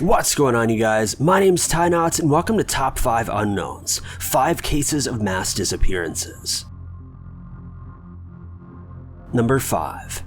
What's going on, you guys? My name's Ty Knotts, and welcome to Top 5 Unknowns, 5 cases of mass disappearances. Number 5.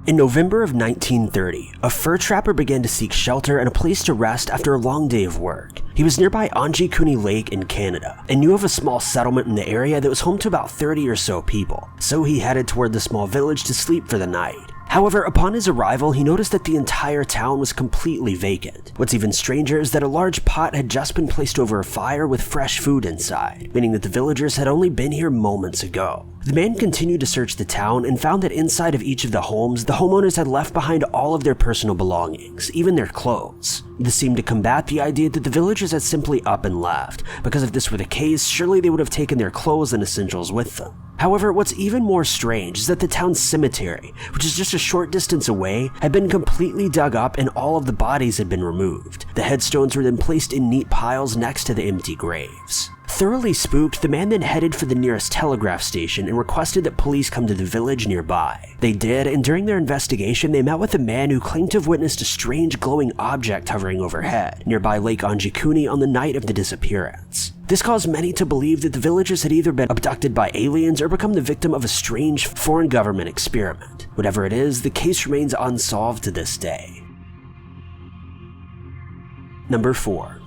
In November of 1930, a fur trapper began to seek shelter and a place to rest after a long day of work. He was nearby Anjikuni Lake in Canada and knew of a small settlement in the area that was home to about 30 or so people, so he headed toward the small village to sleep for the night. However, upon his arrival, he noticed that the entire town was completely vacant. What's even stranger is that a large pot had just been placed over a fire with fresh food inside, meaning that the villagers had only been here moments ago. The man continued to search the town and found that inside of each of the homes, the homeowners had left behind all of their personal belongings, even their clothes. This seemed to combat the idea that the villagers had simply up and left, because if this were the case, surely they would have taken their clothes and essentials with them. However, what's even more strange is that the town's cemetery, which is just a short distance away, had been completely dug up and all of the bodies had been removed. The headstones were then placed in neat piles next to the empty graves. Thoroughly spooked, the man then headed for the nearest telegraph station and requested that police come to the village nearby. They did, and during their investigation, they met with a man who claimed to have witnessed a strange glowing object hovering overhead, nearby Lake Anjikuni on the night of the disappearance. This caused many to believe that the villagers had either been abducted by aliens or become the victim of a strange foreign government experiment. Whatever it is, the case remains unsolved to this day. Number 4.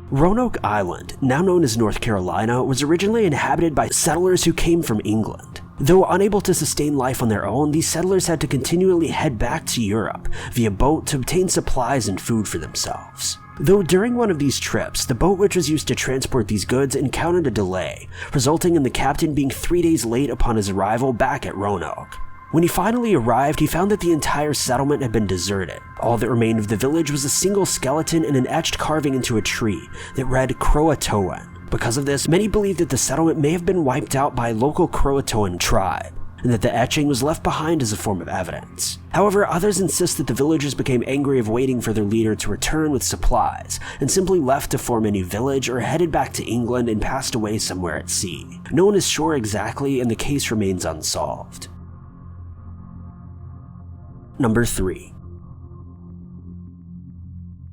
Roanoke Island, now known as North Carolina, was originally inhabited by settlers who came from England. Though unable to sustain life on their own, these settlers had to continually head back to Europe via boat to obtain supplies and food for themselves. Though during one of these trips, the boat which was used to transport these goods encountered a delay, resulting in the captain being 3 days late upon his arrival back at Roanoke. When he finally arrived, he found that the entire settlement had been deserted. All that remained of the village was a single skeleton and an etched carving into a tree that read Croatoan. Because of this, many believe that the settlement may have been wiped out by a local Croatoan tribe, and that the etching was left behind as a form of evidence. However, others insist that the villagers became angry of waiting for their leader to return with supplies, and simply left to form a new village or headed back to England and passed away somewhere at sea. No one is sure exactly, and the case remains unsolved. Number 3.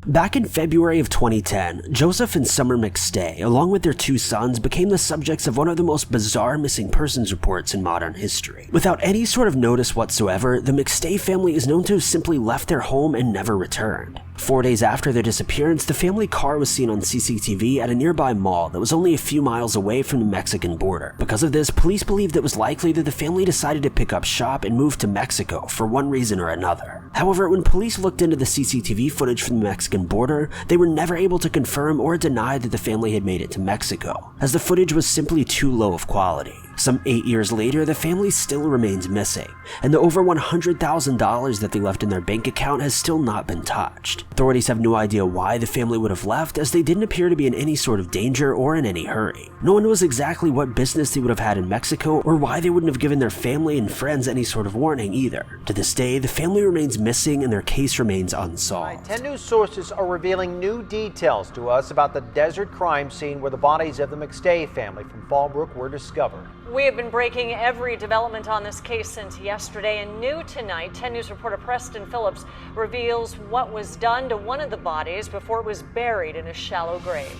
Back in February of 2010, Joseph and Summer McStay, along with their 2 sons, became the subjects of one of the most bizarre missing persons reports in modern history. Without any sort of notice whatsoever, the McStay family is known to have simply left their home and never returned. 4 days after their disappearance, the family car was seen on CCTV at a nearby mall that was only a few miles away from the Mexican border. Because of this, police believed it was likely that the family decided to pick up shop and move to Mexico for one reason or another. However, when police looked into the CCTV footage from the Mexican border, they were never able to confirm or deny that the family had made it to Mexico, as the footage was simply too low of quality. Some 8 years later, the family still remains missing, and the over $100,000 that they left in their bank account has still not been touched. Authorities have no idea why the family would have left, as they didn't appear to be in any sort of danger or in any hurry. No one knows exactly what business they would have had in Mexico or why they wouldn't have given their family and friends any sort of warning either. To this day, the family remains missing and their case remains unsolved. 10 news sources are revealing new details to us about the desert crime scene where the bodies of the McStay family from Fallbrook were discovered. We have been breaking every development on this case since yesterday, and new tonight, 10 News reporter Preston Phillips reveals what was done to one of the bodies before it was buried in a shallow grave.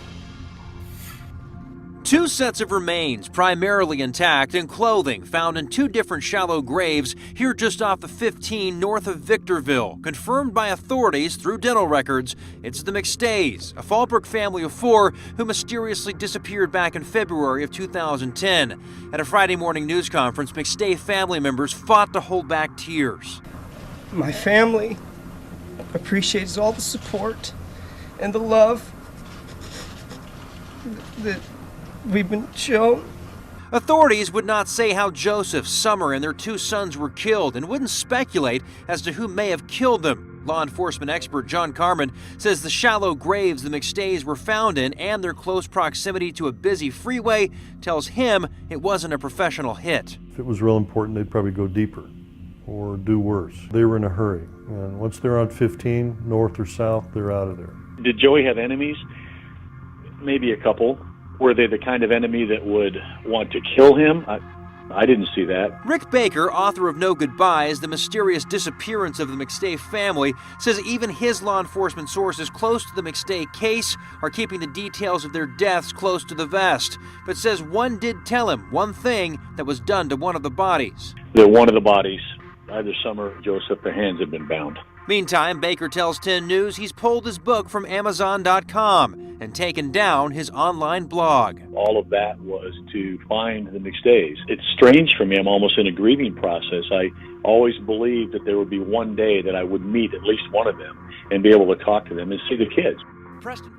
2 sets of remains, primarily intact, and clothing found in 2 different shallow graves here just off the 15 north of Victorville. Confirmed by authorities through dental records, it's the McStays, a Fallbrook family of 4 who mysteriously disappeared back in February of 2010. At a Friday morning news conference, McStay family members fought to hold back tears. My family appreciates all the support and the love that we've been shown. Authorities would not say how Joseph, Summer, and their 2 sons were killed and wouldn't speculate as to who may have killed them. Law enforcement expert John Carmen says the shallow graves the McStays were found in and their close proximity to a busy freeway tells him it wasn't a professional hit. If it was real important, they'd probably go deeper or do worse. They were in a hurry, and once they're on 15, north or south, they're out of there. Did Joey have enemies? Maybe a couple. Were they the kind of enemy that would want to kill him? I didn't see that. Rick Baker, author of No Goodbyes, The Mysterious Disappearance of the McStay Family, says even his law enforcement sources close to the McStay case are keeping the details of their deaths close to the vest, but says one did tell him one thing that was done to one of the bodies. That one of the bodies, either Summer or Joseph, their hands had been bound. Meantime, Baker tells 10 News he's pulled his book from Amazon.com and taken down his online blog. All of that was to find the McStays. It's strange for me. I'm almost in a grieving process. I always believed that there would be one day that I would meet at least one of them and be able to talk to them and see the kids. Preston.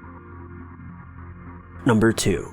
Number 2.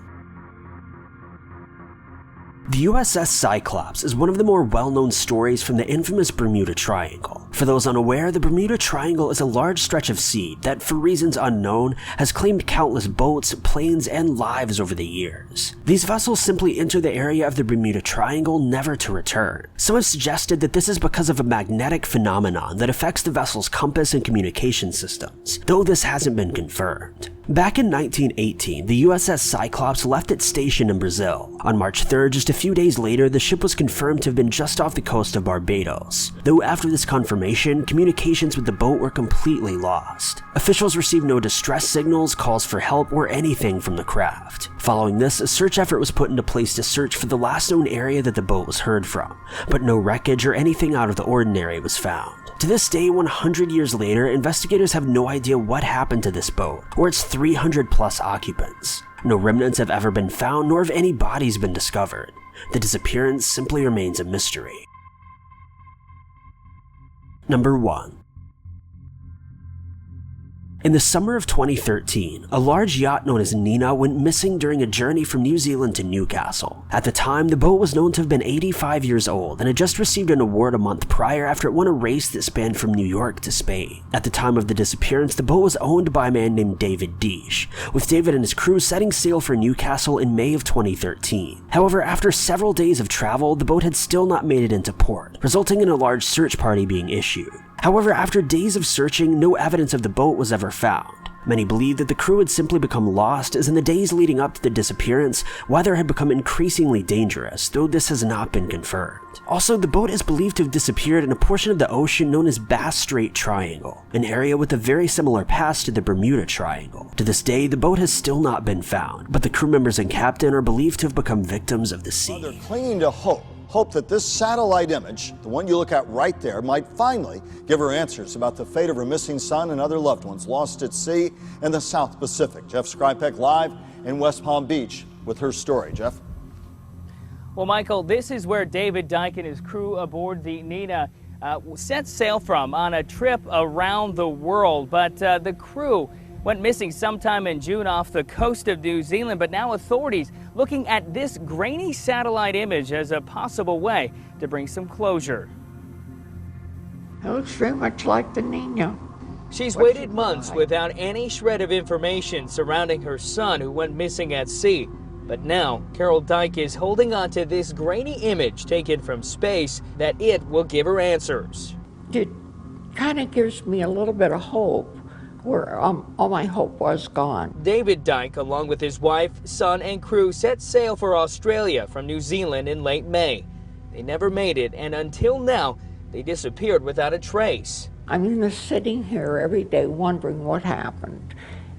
The USS Cyclops is one of the more well-known stories from the infamous Bermuda Triangle. For those unaware, the Bermuda Triangle is a large stretch of sea that, for reasons unknown, has claimed countless boats, planes, and lives over the years. These vessels simply enter the area of the Bermuda Triangle never to return. Some have suggested that this is because of a magnetic phenomenon that affects the vessel's compass and communication systems, though this hasn't been confirmed. Back in 1918, the USS Cyclops left its station in Brazil. On March 3rd, just a few days later, the ship was confirmed to have been just off the coast of Barbados. Though after this confirmation, communications with the boat were completely lost. Officials received no distress signals, calls for help, or anything from the craft. Following this, a search effort was put into place to search for the last known area that the boat was heard from, but no wreckage or anything out of the ordinary was found. To this day, 100 years later, investigators have no idea what happened to this boat, or its 300+ occupants. No remnants have ever been found, nor have any bodies been discovered. The disappearance simply remains a mystery. Number 1. In the summer of 2013, a large yacht known as Nina went missing during a journey from New Zealand to Newcastle. At the time, the boat was known to have been 85 years old and had just received an award a month prior after it won a race that spanned from New York to Spain. At the time of the disappearance, the boat was owned by a man named David Deesh, with David and his crew setting sail for Newcastle in May of 2013. However, after several days of travel, the boat had still not made it into port, resulting in a large search party being issued. However, after days of searching, no evidence of the boat was ever found. Many believe that the crew had simply become lost, as in the days leading up to the disappearance, weather had become increasingly dangerous, though this has not been confirmed. Also, the boat is believed to have disappeared in a portion of the ocean known as Bass Strait Triangle, an area with a very similar past to the Bermuda Triangle. To this day, the boat has still not been found, but the crew members and captain are believed to have become victims of the sea. Well, they're clinging to hope that this satellite image, the one you look at right there, might finally give her answers about the fate of her missing son and other loved ones lost at sea in the South Pacific. Jeff Skrypek live in West Palm Beach with her story. Jeff? Well, Michael, this is where David Dyke and his crew aboard the Nina set sail from on a trip around the world, but the crew went missing sometime in June off the coast of New Zealand, but now authorities looking at this grainy satellite image as a possible way to bring some closure. It looks very much like the Nina. She's waited months without any shred of information surrounding her son who went missing at sea. But now, Carol Dyke is holding on to this grainy image taken from space that it will give her answers. It kind of gives me a little bit of hope, where all my hope was gone. David Dyke, along with his wife, son, and crew, set sail for Australia from New Zealand in late May. They never made it, and until now, they disappeared without a trace. I'm just sitting here every day wondering what happened,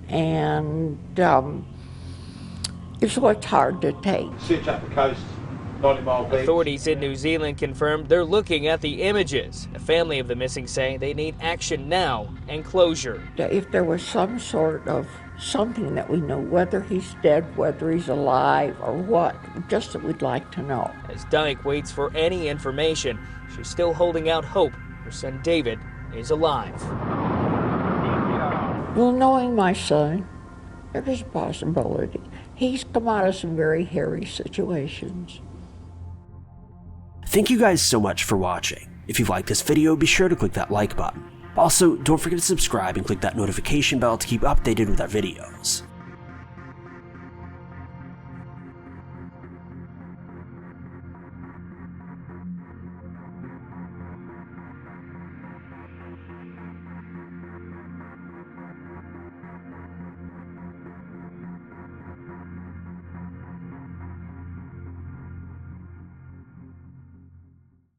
and it's what's hard to take. Search up the coast. Authorities in New Zealand confirmed they're looking at the images. The family of the missing say they need action now and closure. If there was some sort of something that we know, whether he's dead, whether he's alive, or what, just that we'd like to know. As Dyke waits for any information, she's still holding out hope her son David is alive. Well, knowing my son, there is a possibility. He's come out of some very hairy situations. Thank you guys so much for watching. If you've liked this video, be sure to click that like button. Also, don't forget to subscribe and click that notification bell to keep updated with our videos.